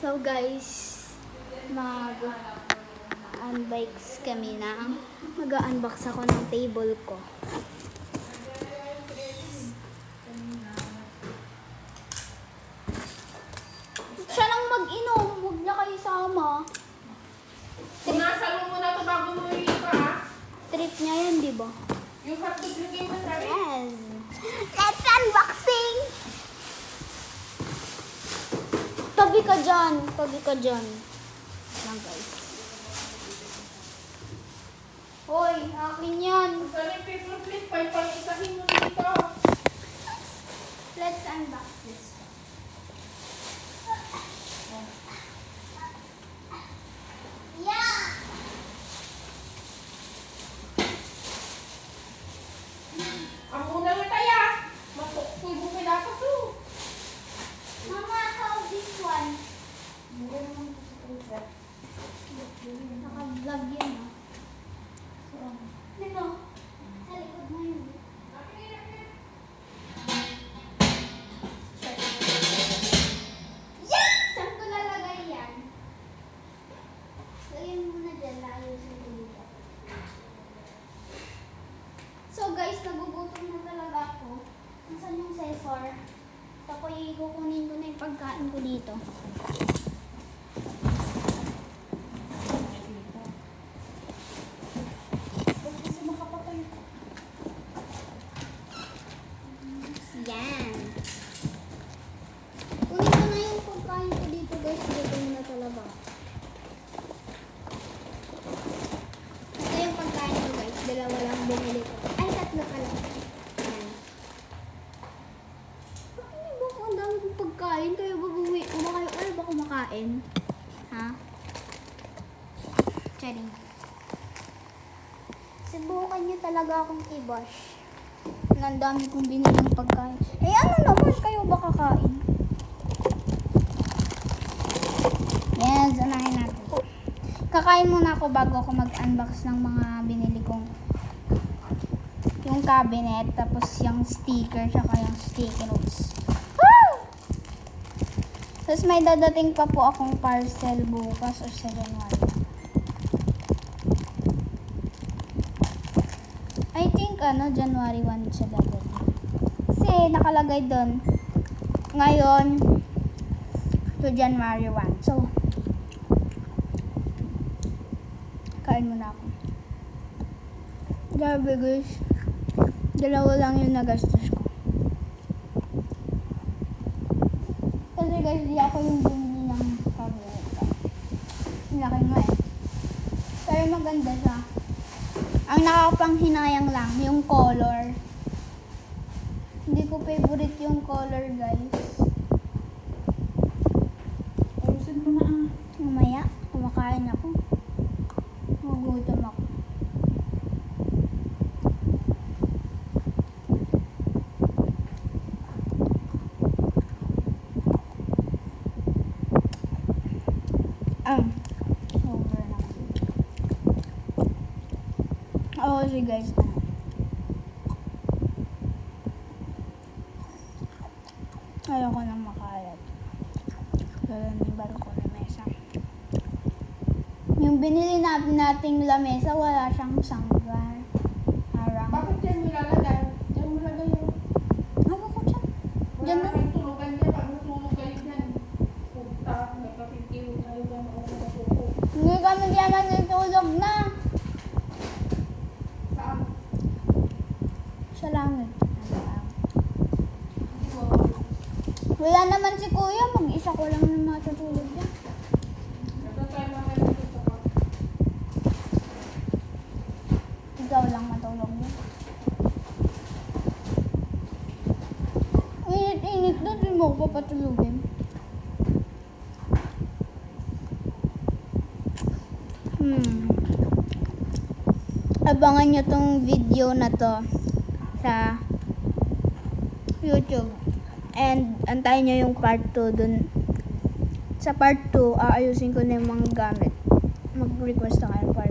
So guys, mag-unbox kami na. Mag-unbox ako ng table ko. Siya lang mag-inom, huwag na kayo sama. Punasan mo muna ito bago mo ilipa, ha? Trip niya yan, di ba? You have to drink it, right? Yes. Let's unboxing! Tabi ka dyan. Tabi ka dyan. Lang guys. Hoy, akin yan. Galing paper plate, pang-isahin mo dito. Let's unbox this. Yeah! Ang una mo tayo, matukul mo pinapas, oh. Mama, how this one? Naka-vlog yun, no? So, nito, sa likod mo yun. Yeah! Saan ko lalagay yan? Lagyan mo na dyan, layo sa dito. So guys, nagugutom na talaga ako. Nasaan yung sensor? Tapos kukunin ko na yung pagkain ko dito. Kasi makapatay. Yan. Kunin ko na yung pagkain ko dito guys. Gutom na talaga. Ito yung pagkain ko guys. Dalawa lang bumili ko. Ay, tatlo pala. Yan. Bakit ba ang dami kong pagkain? Kayo ba kumakain? Ano ba kumakain? Ha? Charing. Subukan niyo talaga akong i-bash. Ang dami kong binilang pagkain. Eh ano naman? Kayo ba kakain? Yes, unahin natin. Kakain muna ako bago ako mag-unbox ng mga binili kong yung cabinet, tapos yung sticker, saka yung sticky notes. Woo! Tapos may dadating pa po akong parcel bukas or sa January. I think January 1 siya dadating. Kasi nakalagay doon ngayon to January 1. So, kain muna ako. Grabe guys. Dalawa lang yung nagastos ko. Kasi guys, di ako yung bumili ng cabinet. Laki nga eh. Pero maganda siya. Ang nakakapanghinayang lang, yung color. Hindi ko favorite yung color, guys. Ayusin mo na, ah. Mamaya, kumakain ako. Magutom ako. Over na. Oo, sige guys. Ayoko nang makalat. Lalo ng barko na mesa. Yung binili nating lamesa, wala siyang sanggar. Harang. Bakit yan nilalagay? Diyan mo lagay yun. Ano ko dyan? Wala Diyan na na. kayong tulugan niya. Pag natulog kayo dyan. Punta, nagkapitiw kayo dyan. O natulog. Hindi kami diyan natutulog na. Saan? Sa langit. Hindi ko. Wala naman si kuya, mag-isa ko lang na matutulog niya. Ito tayo mamaya dito sa pa. Ikaw lang matulog niya. Init-init na, di mo ko papatulogin. Abangan nyo tong video na to sa YouTube. And antayin nyo yung part 2 dun. Sa part 2, aayusin ko na yung mga gamit. Mag-request na kayo part